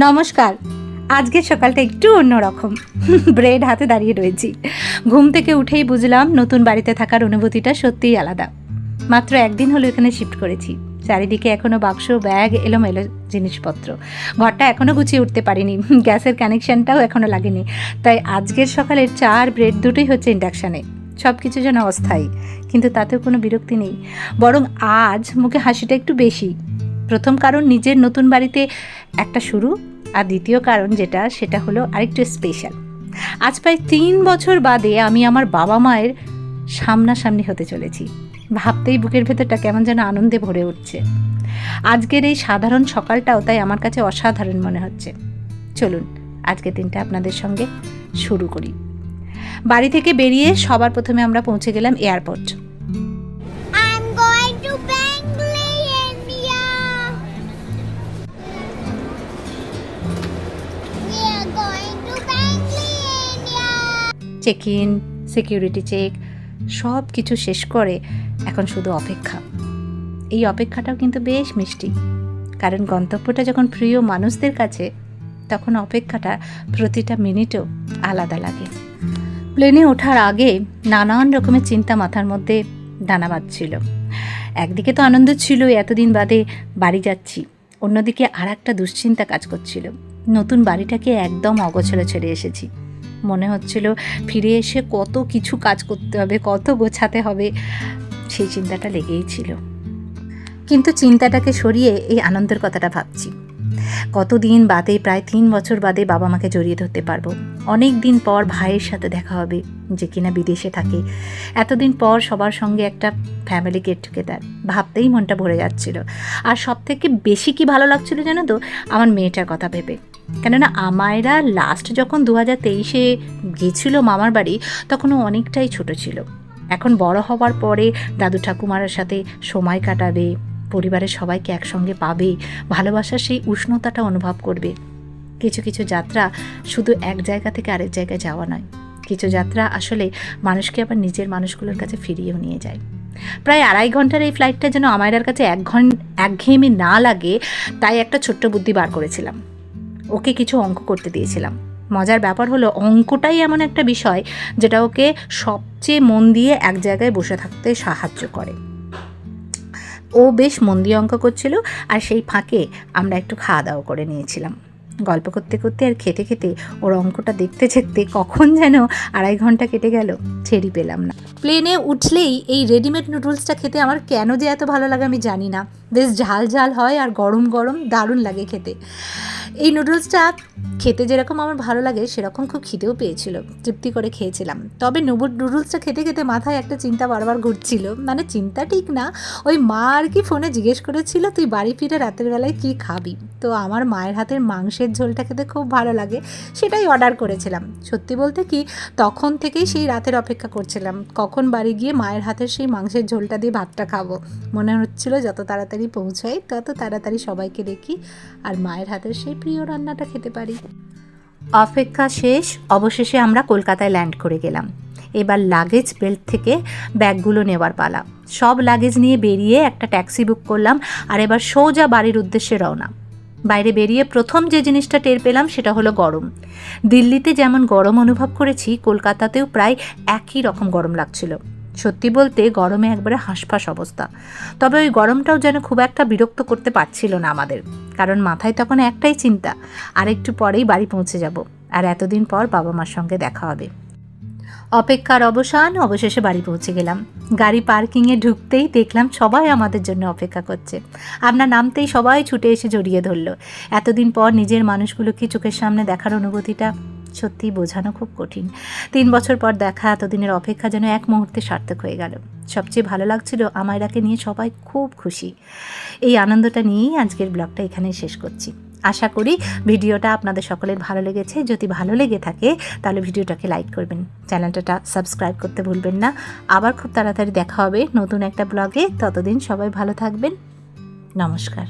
নমস্কার। আজকের সকালটা একটু অন্যরকম। ব্রেড হাতে দাঁড়িয়ে রয়েছি। ঘুম থেকে উঠেই বুঝলাম নতুন বাড়িতে থাকার অনুভূতিটা সত্যিই আলাদা। মাত্র একদিন হলো এখানে শিফট করেছি। চারিদিকে এখনও বাক্স, ব্যাগ, এলোমেলো জিনিসপত্র। ঘরটা এখনও গুছিয়ে উঠতে পারিনি। গ্যাসের কানেকশানটাও এখনও লাগেনি। তাই আজকের সকালের চা আর ব্রেড দুটোই হচ্ছে ইন্ডাকশানে। সব কিছু যেন অস্থায়ী, কিন্তু তাতেও কোনো বিরক্তি নেই। বরং আজ মুখে হাসিটা একটু বেশি। প্রথম কারণ, নিজের নতুন বাড়িতে একটা শুরু। আর দ্বিতীয় কারণ সেটা হলো আরেকটু স্পেশাল। আজ প্রায় 3 বছর বাদে আমি আমার বাবা মায়ের সামনাসামনি হতে চলেছি। ভাবতেই বুকের ভেতরটা কেমন যেন আনন্দে ভরে উঠছে। আজকের এই সাধারণ সকালটাও তাই আমার কাছে অসাধারণ মনে হচ্ছে। চলুন আজকের দিনটা আপনাদের সঙ্গে শুরু করি। বাড়ি থেকে বেরিয়ে সবার প্রথমে আমরা পৌঁছে গেলাম airport. Check in, security check সব কিছু শেষ করে এখন শুধু অপেক্ষা। এই অপেক্ষাটাও কিন্তু বেশ মিষ্টি, কারণ গন্তব্যটা যখন প্রিয় মানুষদের কাছে তখন অপেক্ষাটা প্রতিটা মিনিটও আলাদা লাগে। প্লেনে ওঠার আগে নানান রকমের চিন্তা মাথার মধ্যে দানা বাঁধছিল। একদিকে তো আনন্দ ছিল, এতদিন বাদে বাড়ি যাচ্ছি। অন্যদিকে আর একটা দুশ্চিন্তা কাজ করছিল। নতুন বাড়িটাকে একদম অগোছালো ছেড়ে এসেছি। মনে হচ্ছিল ফিরে এসে কত কিছু কাজ করতে হবে, কত গোছাতে হবে, সেই চিন্তাটা লেগেই ছিল। কিন্তু চিন্তাটাকে সরিয়ে এই আনন্দের কথাটা ভাবছি। কতদিন বাদে, প্রায় 3 বছর বাদে বাবা মাকে জড়িয়ে ধরতে পারবো। অনেক দিন পর ভাইয়ের সাথে দেখা হবে, যে কিনা বিদেশে থাকে। এতদিন পর সবার সঙ্গে একটা ফ্যামিলি গেট টুগেদার, ভাবতেই মনটা ভরে যাচ্ছিল। আর সব থেকে বেশি কি ভালো লাগছিল জানো তো, আমার মেয়েটার কথা ভেবে। কেননা আমায়রা লাস্ট যখন 2023-এ গিয়েছিল মামার বাড়ি, তখনও অনেকটাই ছোট ছিল। এখন বড় হওয়ার পরে দাদু ঠাকুমার সাথে সময় কাটাবে, পরিবারের সবাইকে একসঙ্গে পাবে, ভালোবাসার সেই উষ্ণতাটা অনুভব করবে। কিছু কিছু যাত্রা শুধু এক জায়গা থেকে আরেক জায়গায় যাওয়া নয়, কিছু যাত্রা আসলে মানুষকে আবার নিজের মানুষগুলোর কাছে ফিরিয়েও নিয়ে যায়। প্রায় 2.5 ঘন্টার এই ফ্লাইটটা যেন আমায়রার কাছে একঘেয়েমি না লাগে, তাই একটা ছোট্ট বুদ্ধি বার করেছিলাম। ওকে কিছু অঙ্ক করতে দিয়েছিলাম। মজার ব্যাপার হলো, অঙ্কটাই এমন একটা বিষয় যেটা ওকে সবচেয়ে মন দিয়ে এক জায়গায় বসে থাকতে সাহায্য করে। ও বেশ মন দিয়ে অঙ্ক করছিল, আর সেই ফাঁকে আমরা একটু খাওয়া দাওয়া করে নিয়েছিলাম। গল্প করতে করতে আর খেতে খেতে ওর অঙ্কটা দেখতে দেখতে কখন যেন 2.5 ঘন্টা কেটে গেল, ছেড়ি পেলাম না। প্লেনে উঠলেই এই রেডিমেড নুডলসটা খেতে আমার কেন যে এত ভালো লাগে আমি জানি না। বেশ ঝাল ঝাল হয় আর গরম গরম দারুণ লাগে খেতে। এই নুডলসটা খেতে যেরকম আমার ভালো লাগে, সেরকম খুব খিদেও পেয়েছিল। তৃপ্তি করে খেয়েছিলাম। তবে নুডলসটা খেতে খেতে মাথায় একটা চিন্তা বারবার ঘুরছিল। মানে চিন্তা ঠিক না, ওই মা আর কি ফোনে জিজ্ঞেস করেছিল তুই বাড়ি ফিরে রাতের বেলায় কী খাবি। তো আমার মায়ের হাতের মাংসের ঝোলটা খেতে খুব ভালো লাগে, সেটাই অর্ডার করেছিলাম। সত্যি বলতে কি, তখন থেকেই সেই রাতের অপেক্ষা করছিলাম, কখন বাড়ি গিয়ে মায়ের হাতের সেই মাংসের ঝোলটা দিয়ে ভাতটা খাবো। মনে হচ্ছিল যত তাড়াতাড়ি পৌঁছাই তত তাড়াতাড়ি সবাইকে দেখি আর মায়ের হাতের সেই প্রিয় রান্নাটা খেতে পারি। অপেক্ষা শেষ, অবশেষে আমরা কলকাতায় ল্যান্ড করে গেলাম। এবার লাগেজ বেল্ট থেকে ব্যাগগুলো নেওয়ার পালা। সব লাগেজ নিয়ে বেরিয়ে একটা ট্যাক্সি বুক করলাম, আর এবার সোজা বাড়ির উদ্দেশ্যে রওনা। বাইরে বেরিয়ে প্রথম যে জিনিসটা টের পেলাম সেটা হলো গরম। দিল্লিতে যেমন গরম অনুভব করেছি, কলকাতাতেও প্রায় একই রকম গরম লাগছিল। সত্যি বলতে গরমে একবারে হাঁসফাঁস অবস্থা। তবে ওই গরমটাও যেন খুব একটা বিরক্ত করতে পারছিল না আমাদের, কারণ মাথায় তখন একটাই চিন্তা, আর একটু পরেই বাড়ি পৌঁছে যাব, আর এতদিন পর বাবা মার সঙ্গে দেখা হবে। অপেক্ষার অবসান, অবশেষে বাড়ি পৌঁছে গেলাম। গাড়ি পার্কিংয়ে ঢুকতেই দেখলাম সবাই আমাদের জন্য অপেক্ষা করছে। আমরা নামতেই সবাই ছুটে এসে জড়িয়ে ধরল। এতদিন পর নিজের মানুষগুলোকে চোখের সামনে দেখার অনুভূতিটা সত্যিই বোঝানো খুব কঠিন। 3 বছর পর দেখা, এতদিনের অপেক্ষা যেন এক মুহূর্তে সার্থক হয়ে গেল। সবচেয়ে ভালো লাগছিল, আমায়রাকে নিয়ে সবাই খুব খুশি। এই আনন্দটা নিয়েই আজকের ব্লগটা এখানেই শেষ করছি। আশা করি ভিডিওটা আপনাদের সকলের ভালো লেগেছে। যদি ভালো লেগে থাকে তাহলে ভিডিওটাকে লাইক করবেন, চ্যানেলটা সাবস্ক্রাইব করতে ভুলবেন না। আবার খুব তাড়াতাড়ি দেখা হবে নতুন একটা ব্লগে। ততদিন সবাই ভালো থাকবেন। নমস্কার।